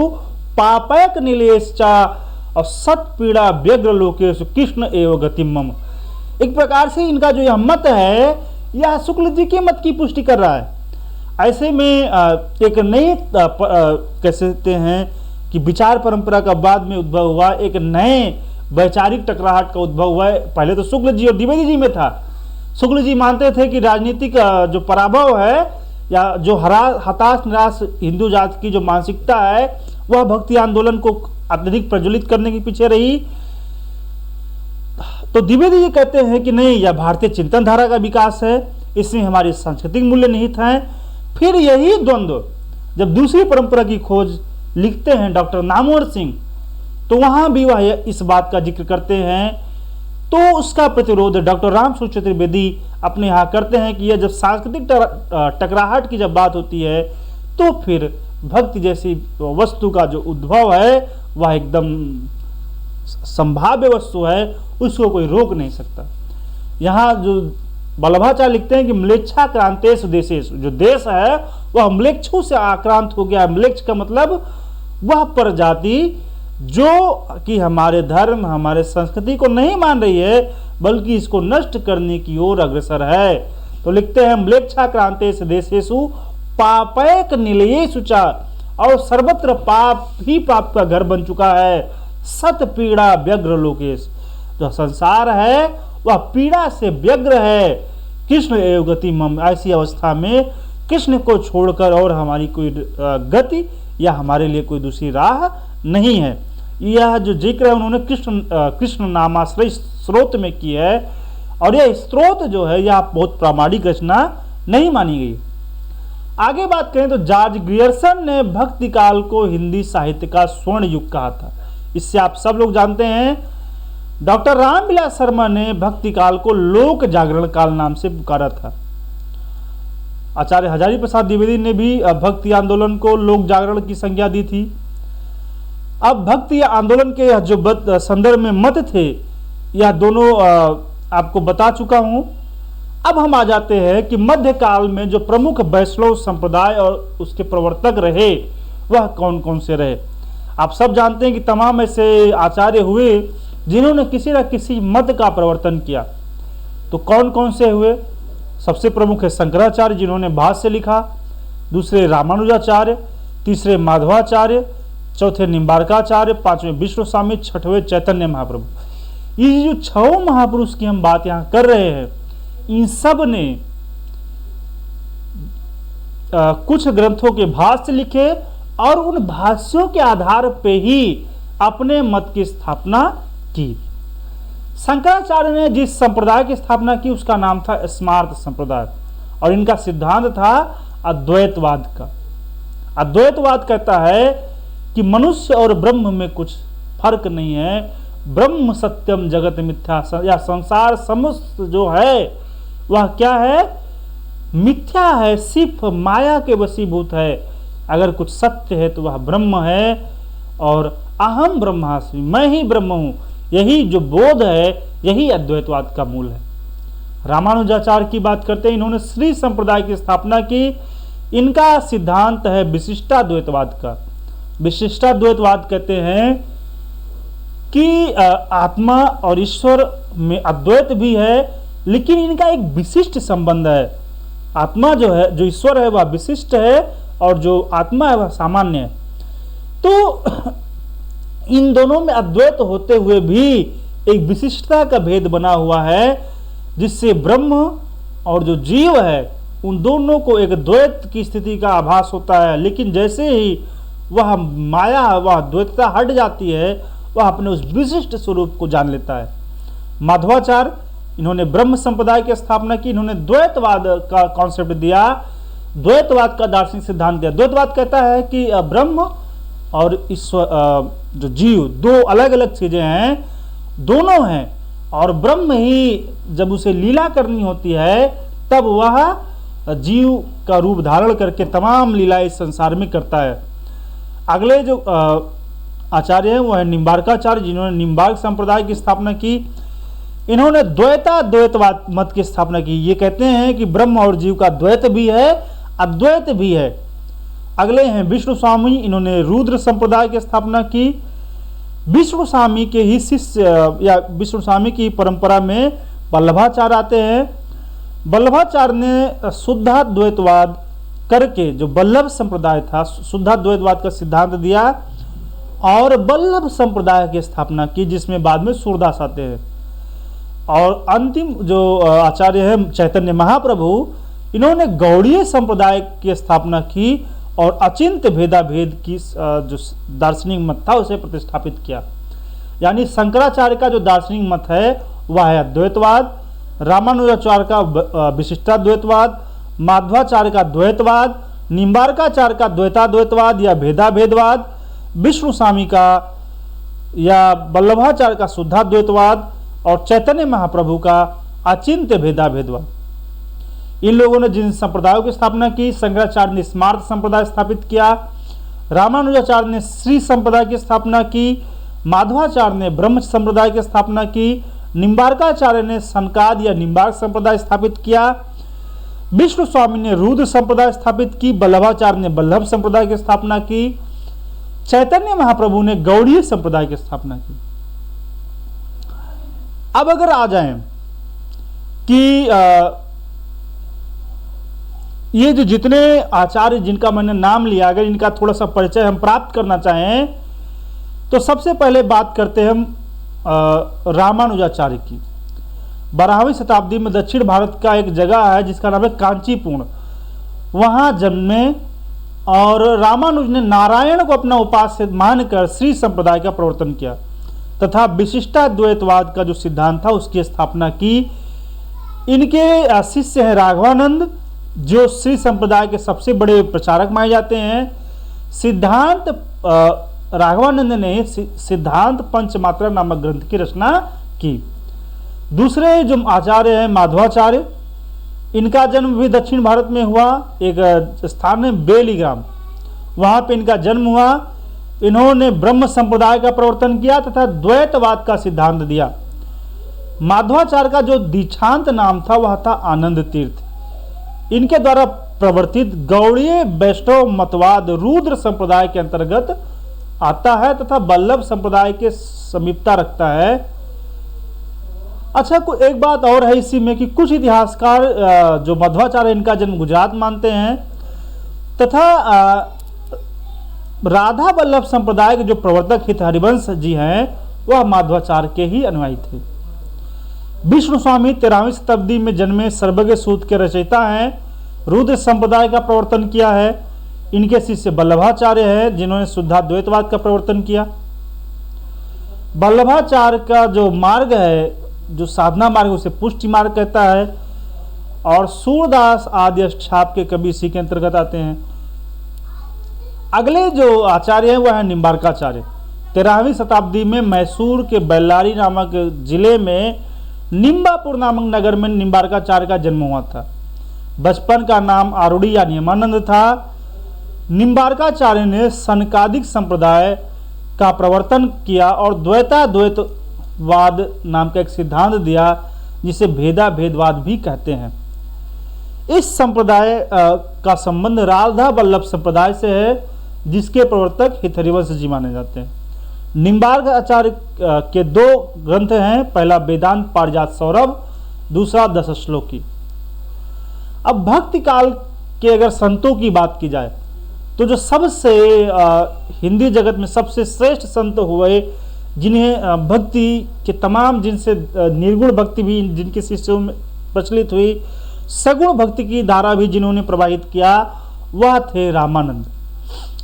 S1: पापैक नीलेषु चा, और सत्पीड़ा व्यग्र लोकेषु कृष्ण एव गतिम मम। एक प्रकार से इनका जो यह मत है, यह शुक्ल जी के मत की पुष्टि कर रहा है। ऐसे में एक नई कह सकते हैं कि विचार परंपरा का बाद में उद्भव हुआ, एक नए वैचारिक टकराहट का उद्भव हुआ है। पहले तो शुक्ल जी और द्विवेदी जी में था। शुक्ल जी मानते थे कि राजनीतिक जो पराभव है या जो हताश निराश हिंदू जाति की जो मानसिकता है, वह भक्ति आंदोलन को अत्यधिक प्रज्वलित करने के पीछे रही। तो द्विवेदी ये कहते हैं कि नहीं, यह भारतीय चिंतन धारा का विकास है, इसमें हमारे सांस्कृतिक मूल्य निहित हैं। फिर यही द्वंद्व जब दूसरी परंपरा की खोज लिखते हैं डॉक्टर नामवर सिंह, तो वहां भी वह इस बात का जिक्र करते हैं। तो उसका प्रतिरोध डॉक्टर रामसूत्र चतुर्वेदी अपने यहाँ करते हैं कि यह जब सांस्कृतिक टकराहट की जब बात होती है तो फिर भक्ति जैसी वस्तु का जो उद्भव है वह एकदम संभाव्य वस्तु है, उसको कोई रोक नहीं सकता। यहाँ जो वल्लभाचार्य लिखते हैं कि म्लेच्छा क्रांतेषु देशेषु, जो देश है वह म्लेच्छों से आक्रांत हो गया। म्लेच्छ का मतलब वह प्रजाति जो कि हमारे धर्म हमारे संस्कृति को नहीं मान रही है, बल्कि इसको नष्ट करने की ओर अग्रसर है। तो लिखते हैं म्लेच्छा क्रांतेषु देशेषु पापैक निलयेषु च, और सर्वत्र पाप ही पाप का घर बन चुका है। सत पीड़ा व्यग्र लोकेश, जो संसार है वह पीड़ा से व्यग्र है। कृष्ण एव गति मम, ऐसी अवस्था में कृष्ण को छोड़कर और हमारी कोई गति या हमारे लिए कोई दूसरी राह नहीं है। यह जो जिक्र है उन्होंने कृष्ण नामाश्रय स्रोत में की है, और यह स्रोत जो है यह बहुत प्रामाणिक रचना नहीं मानी गई। आगे बात करें तो जॉर्ज ग्रियर्सन ने भक्ति काल को हिंदी साहित्य का स्वर्ण युग कहा था। इससे आप सब लोग जानते हैं। डॉक्टर रामविलास शर्मा ने भक्ति काल को लोक जागरण काल नाम से पुकारा था। आचार्य हजारी प्रसाद द्विवेदी ने भी भक्ति आंदोलन को लोक जागरण की संज्ञा दी थी। अब भक्ति आंदोलन के जो संदर्भ में मत थे, यह दोनों आपको बता चुका हूं। अब हम आ जाते हैं कि मध्यकाल में जो प्रमुख वैष्णव संप्रदाय और उसके प्रवर्तक रहे वह कौन कौन से रहे। आप सब जानते हैं कि तमाम ऐसे आचार्य हुए जिन्होंने किसी न किसी मत का प्रवर्तन किया। तो कौन कौन से हुए? सबसे प्रमुख है शंकराचार्य, जिन्होंने भाष्य लिखा। दूसरे रामानुजाचार्य, तीसरे माधवाचार्य, चौथे निम्बारकाचार्य, पांचवें विष्णु स्वामी, छठवें चैतन्य महाप्रभु। ये जो 6 महापुरुष की हम बात यहाँ कर रहे हैं, इन सब ने कुछ ग्रंथों के भाष्य लिखे और उन भाष्यों के आधार पे ही अपने मत की स्थापना की। शंकराचार्य ने जिस संप्रदाय की स्थापना की उसका नाम था स्मार्त संप्रदाय, और इनका सिद्धांत था अद्वैतवाद का। अद्वैतवाद कहता है कि मनुष्य और ब्रह्म में कुछ फर्क नहीं है, ब्रह्म सत्यम जगत मिथ्या, या संसार समस्त जो है वह क्या है? मिथ्या है, सिर्फ माया के वशीभूत है। अगर कुछ सत्य है तो वह ब्रह्म है, और अहम ब्रह्मास्मि, मैं ही ब्रह्म हूं, यही जो बोध है यही अद्वैतवाद का मूल है। रामानुजाचार्य की बात करते हैं, इन्होंने श्री संप्रदाय की स्थापना की। इनका सिद्धांत है विशिष्टाद्वैतवाद का। विशिष्टाद्वैतवाद कहते हैं कि आत्मा और ईश्वर में अद्वैत भी है, लेकिन इनका एक विशिष्ट संबंध है। आत्मा जो है, जो ईश्वर है वह विशिष्ट है, और जो आत्मा है वह सामान्य है। तो इन दोनों में अद्वैत होते हुए भी एक विशिष्टता का भेद बना हुआ है, जिससे ब्रह्म और जो जीव है उन दोनों को एक द्वैत की स्थिति का आभास होता है। लेकिन जैसे ही वह माया, वह द्वैतता हट जाती है, वह अपने उस विशिष्ट स्वरूप को जान लेता है। माधवाचार्य, इन्होंने ब्रह्म संप्रदाय की स्थापना की। इन्होंने द्वैतवाद का कॉन्सेप्ट दिया, द्वैतवाद का दार्शनिक सिद्धांत दिया। द्वैतवाद कहता है कि ब्रह्म और ईश्वर, जो जीव, दो अलग अलग चीजें हैं, दोनों हैं, और ब्रह्म ही जब उसे लीला करनी होती है तब वह जीव का रूप धारण करके तमाम लीला इस संसार में करता है। अगले जो आचार्य हैं वो है निम्बारकाचार्य, जिन्होंने निम्बार्क संप्रदाय की स्थापना की। इन्होंने द्वैतवाद मत की स्थापना की। ये कहते हैं कि ब्रह्म और जीव का द्वैत भी है, अद्वैत भी है। अगले हैं विष्णु स्वामी, इन्होंने रुद्र संप्रदाय की स्थापना की। विष्णु स्वामी के ही शिष्य या विष्णु स्वामी की परंपरा में वल्लभाचार्य आते हैं। वल्लभाचार्य ने शुद्धाद्वैतवाद करके, जो वल्लभ संप्रदाय था, शुद्धाद्वैतवाद का सिद्धांत दिया और वल्लभ संप्रदाय की स्थापना की, जिसमें बाद में सूरदास आते हैं। और अंतिम जो आचार्य है चैतन्य महाप्रभु, इन्होंने गौड़ीय संप्रदाय की स्थापना की और अचिंत्य भेदाभेद की जो दार्शनिक मत था उसे प्रतिष्ठापित किया। यानी शंकराचार्य का जो दार्शनिक मत है वह है अद्वैतवाद, रामानुजाचार्य का विशिष्टाद्वैतवाद, माध्वाचार्य का द्वैतवाद, निम्बार्काचार्य का द्वैताद्वैतवाद या भेदाभेदवाद, विष्णु स्वामी का या वल्लभाचार्य का शुद्धाद्वैतवाद और चैतन्य महाप्रभु का अचिंत्य भेदाभेदवाद। इन लोगों ने जिन संप्रदायों की स्थापना की, शंकराचार्य ने स्मार्त संप्रदाय स्थापित किया, रामानुजाचार्य ने श्री संप्रदाय की स्थापना की, माधवाचार्य ने ब्रह्म संप्रदाय की स्थापना की, निम्बार्काचार्य ने सनकाद या निम्बार्क संप्रदाय स्थापित किया, विष्णु स्वामी ने रुद्र संप्रदाय स्थापित की, वल्लभाचार्य ने वल्लभ संप्रदाय की स्थापना की, चैतन्य महाप्रभु ने गौड़ीय संप्रदाय की स्थापना की। अब अगर आ जाएं कि ये जो जितने आचार्य जिनका मैंने नाम लिया, अगर इनका थोड़ा सा परिचय हम प्राप्त करना चाहें तो सबसे पहले बात करते हैं हम रामानुजाचार्य की। 12वीं शताब्दी में दक्षिण भारत का एक जगह है जिसका नाम है कांचीपुर, वहां जन्मे और रामानुज ने नारायण को अपना उपास्य मानकर श्री संप्रदाय का प्रवर्तन किया तथा विशिष्टाद्वैतवाद का जो सिद्धांत था उसकी स्थापना की। इनके शिष्य हैं राघवानंद, जो श्री संप्रदाय के सबसे बड़े प्रचारक माने जाते हैं। सिद्धांत राघवानंद ने सिद्धांत पंचमात्रा नामक ग्रंथ की रचना की। दूसरे जो आचार्य हैं माधवाचार्य, इनका जन्म भी दक्षिण भारत में हुआ, एक स्थान है बेलीग्राम, वहां पे इनका जन्म हुआ। इन्होंने ब्रह्म संप्रदाय का प्रवर्तन किया तथा द्वैतवाद का सिद्धांत दिया। माधवाचार्य का जो दीक्षांत नाम था वह था आनंद तीर्थ। इनके द्वारा प्रवर्तित गौड़ीय वैष्णव मतवाद रुद्र संप्रदाय के अंतर्गत आता है तथा वल्लभ संप्रदाय के समीपता रखता है। अच्छा, एक बात और है इसी में कि कुछ इतिहासकार जो मध्वाचार्य इनका जन्म गुजरात मानते हैं तथा राधा वल्लभ संप्रदाय के जो प्रवर्तक हित हरिवंश जी हैं वह माधवाचार्य के ही अनुयायी थे। विष्णु स्वामी 13वीं शताब्दी में जन्मे सर्वज्ञ सूत्र के रचयिता हैं, रुद्र संप्रदाय का प्रवर्तन किया है। इनके शिष्य वल्लभाचार्य हैं जिन्होंने शुद्धाद्वैतवाद का प्रवर्तन किया। वल्लभाचार्य का जो मार्ग है, जो साधना मार्ग, उसे पुष्टि मार्ग कहता है और सूरदास आदि अष्टछाप के कवि इसी के अंतर्गत आते हैं। अगले जो आचार्य हैं वह है निम्बार्काचार्य। 13वीं शताब्दी में मैसूर के बेल्लारी नामक जिले में निम्बापुर नामक नगर में निम्बार्काचार्य का जन्म हुआ था। बचपन का नाम आरूढ़ी या नियमानंद था। निम्बार्काचार्य ने सनकादिक संप्रदाय का प्रवर्तन किया और द्वैताद्वैतवाद नाम का एक सिद्धांत दिया जिसे भेदाभेदवाद भी कहते हैं। इस संप्रदाय का संबंध राधा वल्लभ संप्रदाय से है जिसके प्रवर्तक हित हरिवंश जी माने जाते हैं। निम्बार्काचार्य के दो ग्रंथ हैं, पहला वेदांत पारिजात सौरभ, दूसरा दश श्लोकी। अब भक्ति काल के अगर संतों की बात की जाए तो जो सबसे हिंदी जगत में सबसे श्रेष्ठ संत हुए, जिन्हें भक्ति के तमाम, जिनसे निर्गुण भक्ति भी जिनके शिष्यों में प्रचलित हुई, सगुण भक्ति की धारा भी जिन्होंने प्रवाहित किया, वह थे रामानंद।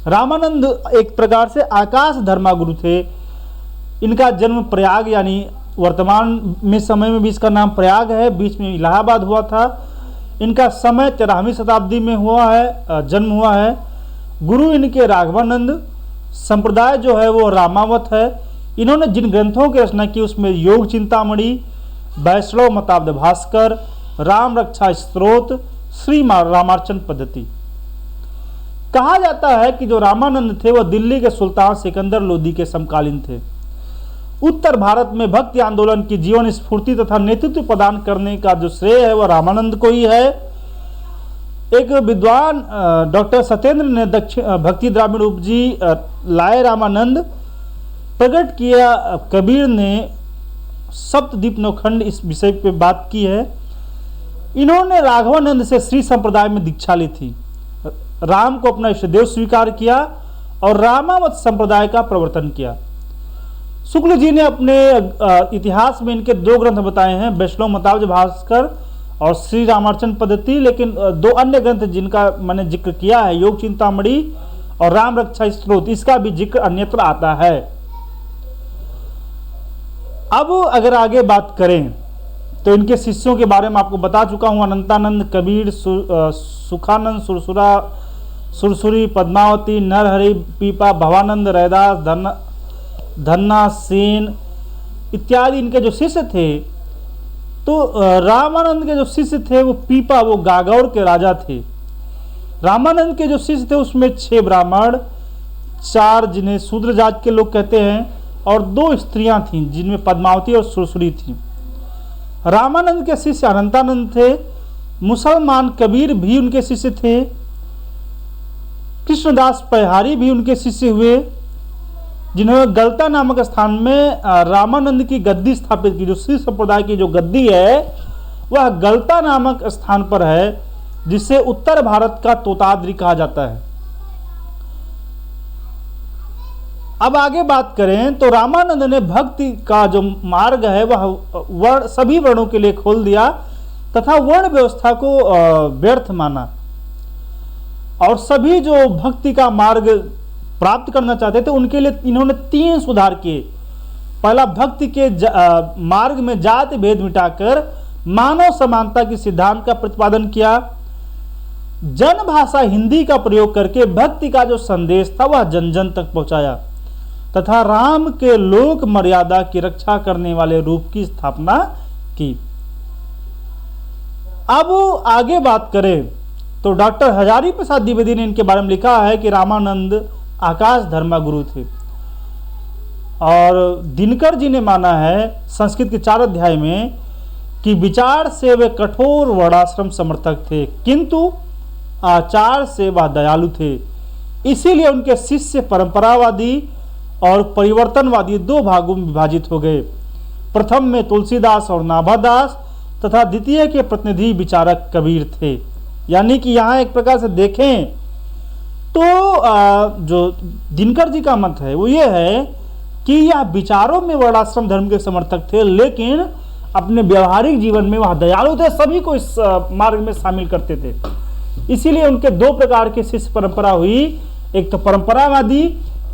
S1: रामानंद एक प्रकार से आकाश धर्मागुरु थे। इनका जन्म प्रयाग यानी वर्तमान में समय में भी इसका नाम प्रयाग है, बीच में इलाहाबाद हुआ था। इनका समय 13वीं शताब्दी में हुआ है, जन्म हुआ है। गुरु इनके राघवानंद, संप्रदाय जो है वो रामावत है। इन्होंने जिन ग्रंथों की रचना की उसमें योग चिंतामणि, वैष्णव मताब्द भास्कर, राम रक्षा स्त्रोत, श्री रामार्चन पद्धति। कहा जाता है कि जो रामानंद थे वह दिल्ली के सुल्तान सिकंदर लोदी के समकालीन थे। उत्तर भारत में भक्ति आंदोलन की जीवन स्फूर्ति तथा नेतृत्व प्रदान करने का जो श्रेय है वह रामानंद को ही है। एक विद्वान डॉक्टर सत्येंद्र ने भक्ति द्राविड़ उपजी लाए रामानंद प्रकट किया। कबीर ने सप्तद्वीप नौखंड इस विषय पे बात की है। इन्होंने राघवानंद से श्री संप्रदाय में दीक्षा ली थी, राम को अपना इष्टदेव स्वीकार किया और रामावत संप्रदाय का प्रवर्तन किया। शुक्ल जी ने अपने इतिहास में इनके दो ग्रंथ बताए हैं, वैष्णव मताब्द भास्कर और श्री रामार्चन पद्धति। लेकिन दो अन्य ग्रंथ जिनका मैंने जिक्र किया है, योग चिंतामणि और राम रक्षा स्त्रोत, इसका भी जिक्र अन्यत्र आता है। अब अगर आगे बात करें तो इनके शिष्यों के बारे में आपको बता चुका हूं। अनंतानंद, कबीर, सुखानंद, सुरसुरी, पद्मावती, नरहरि, पीपा, भवानंद, रैदास, धन्ना सेन इत्यादि इनके जो शिष्य थे। तो रामानंद के जो शिष्य थे वो पीपा, वो गागौर के राजा थे। रामानंद के जो शिष्य थे उसमें 6 ब्राह्मण, 4 जिन्हें शूद्र जात के लोग कहते हैं, और 2 स्त्रियां थीं जिनमें पद्मावती और सुरसुरी थी। रामानंद के शिष्य अनंतानंद थे। मुसलमान कबीर भी उनके शिष्य थे। कृष्णदास पैहारी भी उनके शिष्य हुए, जिन्होंने गलता नामक स्थान में रामानंद की गद्दी स्थापित की। जो श्री संप्रदाय की जो गद्दी है वह गलता नामक स्थान पर है, जिसे उत्तर भारत का तोताद्री कहा जाता है। अब आगे बात करें तो रामानंद ने भक्ति का जो मार्ग है वह सभी वर्णों के लिए खोल दिया तथा वर्ण व्यवस्था को व्यर्थ माना, और सभी जो भक्ति का मार्ग प्राप्त करना चाहते थे उनके लिए इन्होंने 3 सुधार किए। पहला, भक्ति के मार्ग में जाति भेद मिटाकर मानव समानता के सिद्धांत का प्रतिपादन किया। जन भाषा हिंदी का प्रयोग करके भक्ति का जो संदेश था वह जन जन तक पहुंचाया तथा राम के लोक मर्यादा की रक्षा करने वाले रूप की स्थापना की। अब आगे बात करें तो डॉक्टर हजारी प्रसाद द्विवेदी ने इनके बारे में लिखा है कि रामानंद आकाश धर्मा गुरु थे, और दिनकर जी ने माना है संस्कृत के 4 अध्याय में कि विचार से वे कठोर वर्णाश्रम समर्थक थे, किंतु आचार से वह दयालु थे। इसीलिए उनके शिष्य परंपरावादी और परिवर्तनवादी 2 भागों में विभाजित हो गए। प्रथम में तुलसीदास और नाभादास तथा द्वितीय के प्रतिनिधि विचारक कबीर थे। यानी कि यहाँ एक प्रकार से देखें तो जो दिनकर जी का मत है वो ये है कि यह विचारों में वर्णाश्रम धर्म के समर्थक थे, लेकिन अपने व्यवहारिक जीवन में वह दयालु थे, सभी को इस मार्ग में शामिल करते थे। इसीलिए उनके 2 प्रकार की शिष्य परंपरा हुई। एक तो परंपरावादी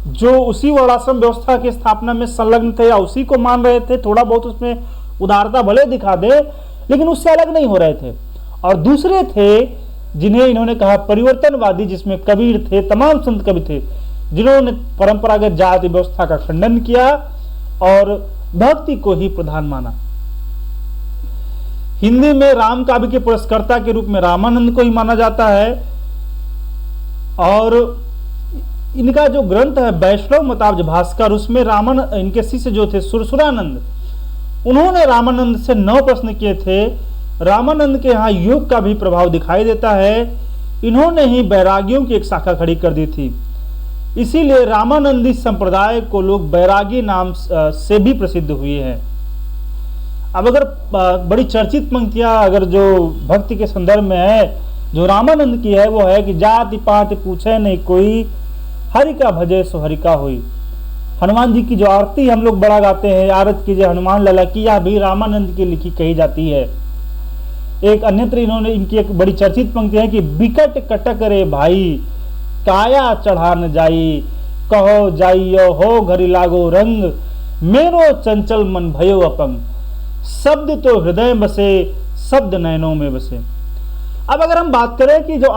S1: जो उसी वर्णाश्रम व्यवस्था की स्थापना में संलग्न थे या उसी को मान रहे थे, थोड़ा बहुत उसमें उदारता भले दिखा दे लेकिन उससे अलग नहीं हो रहे थे। और दूसरे थे जिन्हें इन्होंने कहा परिवर्तनवादी, जिसमें कबीर थे, तमाम संत कवि थे, जिन्होंने परंपरागत जाति व्यवस्था का खंडन किया और भक्ति को ही प्रधान माना। हिंदी में राम काव्य के पुरस्कर्ता के रूप में रामानंद को ही माना जाता है, और इनका जो ग्रंथ है वैष्णव मताब्ज भास्कर, उसमें इनके शिष्य जो थे सुरसुरानंद, उन्होंने रामानंद से 9 प्रश्न किए थे। रामानंद के यहाँ योग का भी प्रभाव दिखाई देता है। इन्होंने ही बैरागियों की एक शाखा खड़ी कर दी थी, इसीलिए रामानंदी संप्रदाय को लोग बैरागी नाम से भी प्रसिद्ध हुए हैं। अब अगर बड़ी चर्चित पंक्तियां अगर जो भक्ति के संदर्भ में है जो रामानंद की है वो है कि जाति पाति पूछे नहीं कोई, हरि का भजे सो हरि का होई। हनुमान जी की जो आरती हम लोग बड़ा गाते हैं, आरत कीजिए हनुमान लला की, यह भी रामानंद की लिखी कही जाती है। एक अन्यत्र इन्होंने इनकी एक बड़ी चर्चित पंक्ति है कि बिकट कटक रे भाई काया चढ़ा न जाई, कहो जाइयो हो घरी लागो रंग, मेरो चंचल मन भयो अपंग, शब्द तो हृदय बसे शब्द नयनों में बसे। अब अगर हम बात करें कि जो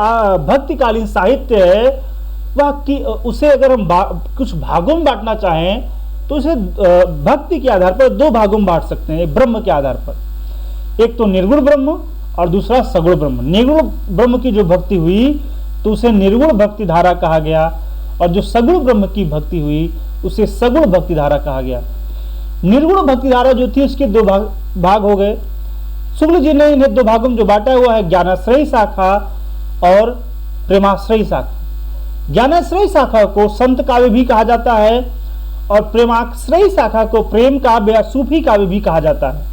S1: भक्तिकालीन साहित्य है वह उसे अगर हम कुछ भागों में बांटना चाहें तो उसे भक्ति के आधार पर 2 भागों में बांट सकते हैं, ब्रह्म के आधार पर। एक तो निर्गुण ब्रह्म और दूसरा सगुण ब्रह्म। निर्गुण ब्रह्म की जो भक्ति हुई तो उसे निर्गुण भक्ति धारा कहा गया, और जो सगुण ब्रह्म की भक्ति हुई उसे सगुण भक्ति धारा कहा गया। निर्गुण भक्ति धारा जो थी उसके 2 भाग हो गए। शुक्ल जी ने इन्हें 2 भागों में जो बांटा हुआ है, ज्ञानाश्रयी शाखा और प्रेमाश्रयी शाखा। ज्ञानाश्रयी शाखा को संत काव्य भी कहा जाता है और प्रेमाश्रयी शाखा को प्रेम काव्य या सूफी काव्य भी कहा जाता है।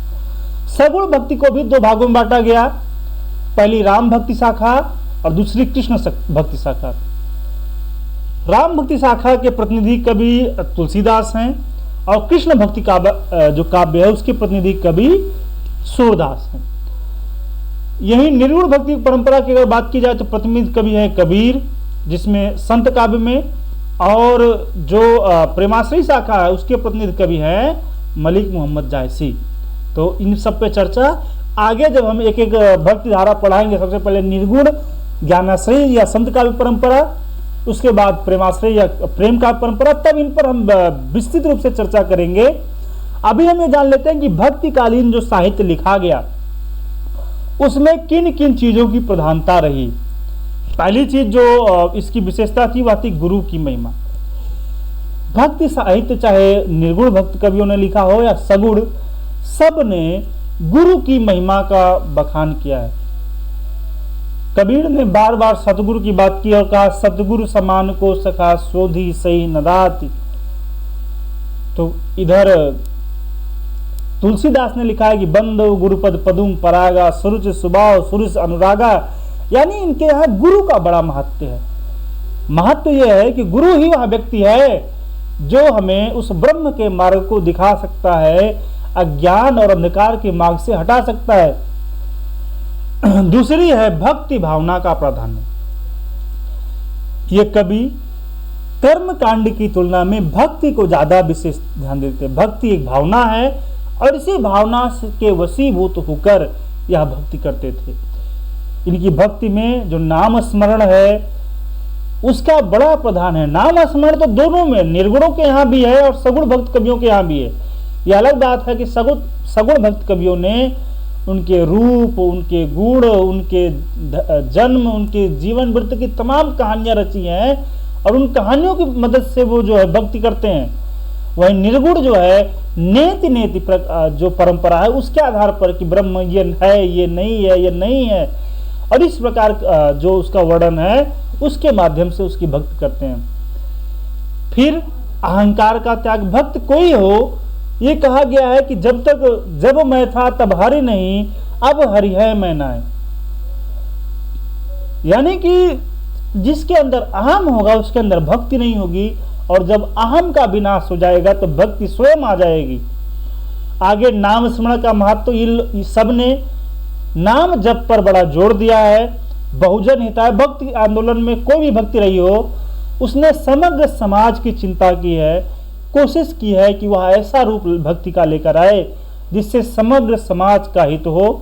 S1: सगुण भक्ति को भी 2 भागों में बांटा गया, पहली राम भक्ति शाखा और दूसरी कृष्ण भक्ति शाखा। राम भक्ति शाखा के प्रतिनिधि कवि तुलसीदास हैं और कृष्ण भक्ति काव्य जो काव्य है उसके प्रतिनिधि कवि सूरदास हैं। यही निर्गुण भक्ति परंपरा की अगर बात की जाए तो प्रतिनिधि कवि है कबीर, जिसमें संत काव्य में, और जो प्रेमाश्रयी शाखा है उसके प्रतिनिधि कवि हैं मलिक मोहम्मद जायसी। तो इन सब पे चर्चा आगे जब हम एक एक भक्ति धारा पढ़ाएंगे, सबसे पहले निर्गुण ज्ञानाश्रय या संत काव्य परंपरा, उसके बाद प्रेमाश्रय या प्रेम काव्य परंपरा, तब इन पर हम विस्तृत रूप से चर्चा करेंगे। अभी हम ये जान लेते हैं कि भक्तिकालीन जो साहित्य लिखा गया उसमें किन किन चीजों की प्रधानता रही। पहली चीज जो इसकी विशेषता थी वह थी गुरु की महिमा। भक्ति साहित्य चाहे निर्गुण भक्त कवियों ने लिखा हो या सगुण, सब ने गुरु की महिमा का बखान किया है। कबीर ने बार बार सतगुरु की बात की और कहा सतगुरु समान को सखा शोधी सही नदाति। तो इधर तुलसीदास ने लिखा है कि बंदो गुरुपद पदुम परागा सुरुच सुबाव सुरुच अनुरागा, यानी इनके यहाँ गुरु का बड़ा महत्व है। महत्व यह है कि गुरु ही वह व्यक्ति है जो हमें उस ब्रह्म के मार्ग को दिखा सकता है, अज्ञान और अंधकार के मार्ग से हटा सकता है। दूसरी है भक्ति भावना का प्राधान्य। ये कवि कर्म कांड की तुलना में भक्ति को ज्यादा विशेष ध्यान देते हैं। भक्ति एक भावना है और इसी भावना के वशीभूत होकर यह भक्ति करते थे। इनकी भक्ति में जो नाम स्मरण है उसका बड़ा प्रधान है। नाम स्मरण तो दोनों में, निर्गुणों के यहाँ भी है और सगुण भक्त कवियों के यहाँ भी है। यह अलग बात है कि सगुण भक्त कवियों ने उनके रूप, उनके गुण, उनके जन्म, उनके जीवन वृत्त की तमाम कहानियां रची हैं और उन कहानियों की मदद से वो जो है भक्ति करते हैं। वही निर्गुण जो है नेति जो परंपरा है उसके आधार पर कि ब्रह्म ये है, ये नहीं है, ये नहीं है, और इस प्रकार जो उसका वर्णन है उसके माध्यम से उसकी भक्ति करते हैं। फिर अहंकार का त्याग। भक्त कोई हो, ये कहा गया है कि जब मैं था तब हरि नहीं, अब हरि है मैं नाय। यानी कि जिसके अंदर अहम होगा उसके अंदर भक्ति नहीं होगी, और जब अहम का विनाश हो जाएगा तो भक्ति स्वयं आ जाएगी। आगे नाम स्मरण का महत्व तो सब ने नाम जप पर बड़ा जोर दिया है। बहुजन हिताय भक्ति आंदोलन में कोई भी भक्ति रही हो, उसने समग्र समाज की चिंता की है, कोशिश की है कि वह ऐसा रूप भक्ति का लेकर आए जिससे समग्र समाज का हित हो।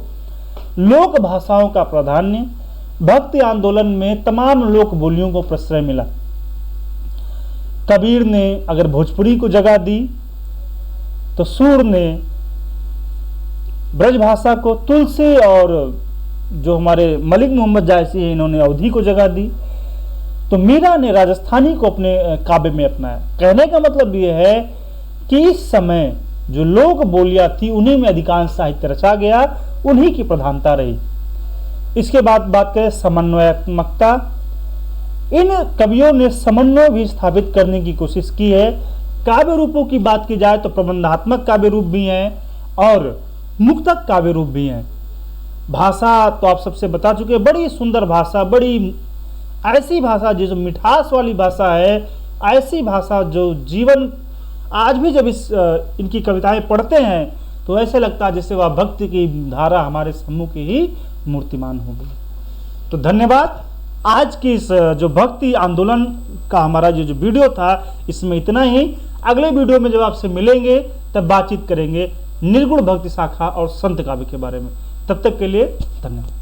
S1: लोक भाषाओं का प्राधान्य। भक्ति आंदोलन में तमाम लोक बोलियों को प्रश्रय मिला। कबीर ने अगर भोजपुरी को जगह दी तो सूर ने ब्रज भाषा को, तुलसी और जो हमारे मलिक मोहम्मद जायसी है इन्होंने अवधी को जगह दी, तो मीरा ने राजस्थानी को अपने काव्य में अपनाया। कहने का मतलब यह है कि इस समय जो लोक बोलियां थी उन्हीं में अधिकांश साहित्य रचा गया, उन्हीं की प्रधानता रही। इसके बाद बात करें समन्वयात्मकता। इन कवियों ने समन्वय भी स्थापित करने की कोशिश की है। काव्य रूपों की बात की जाए तो प्रबंधात्मक काव्य रूप भी हैं और मुक्तक काव्य रूप भी हैं। भाषा तो आप सबसे बता चुके हैं, बड़ी सुंदर भाषा, बड़ी ऐसी भाषा जो मिठास वाली भाषा है, ऐसी भाषा जो जीवन आज भी जब इनकी कविताएं पढ़ते हैं तो ऐसे लगता है जैसे वह भक्ति की धारा हमारे सम्मुख ही मूर्तिमान हो गई। तो धन्यवाद। आज की इस जो भक्ति आंदोलन का हमारा जो वीडियो था इसमें इतना ही। अगले वीडियो में जब आपसे मिलेंगे तब बातचीत करेंगे निर्गुण भक्ति शाखा और संत काव्य के बारे में। तब तक के लिए धन्यवाद।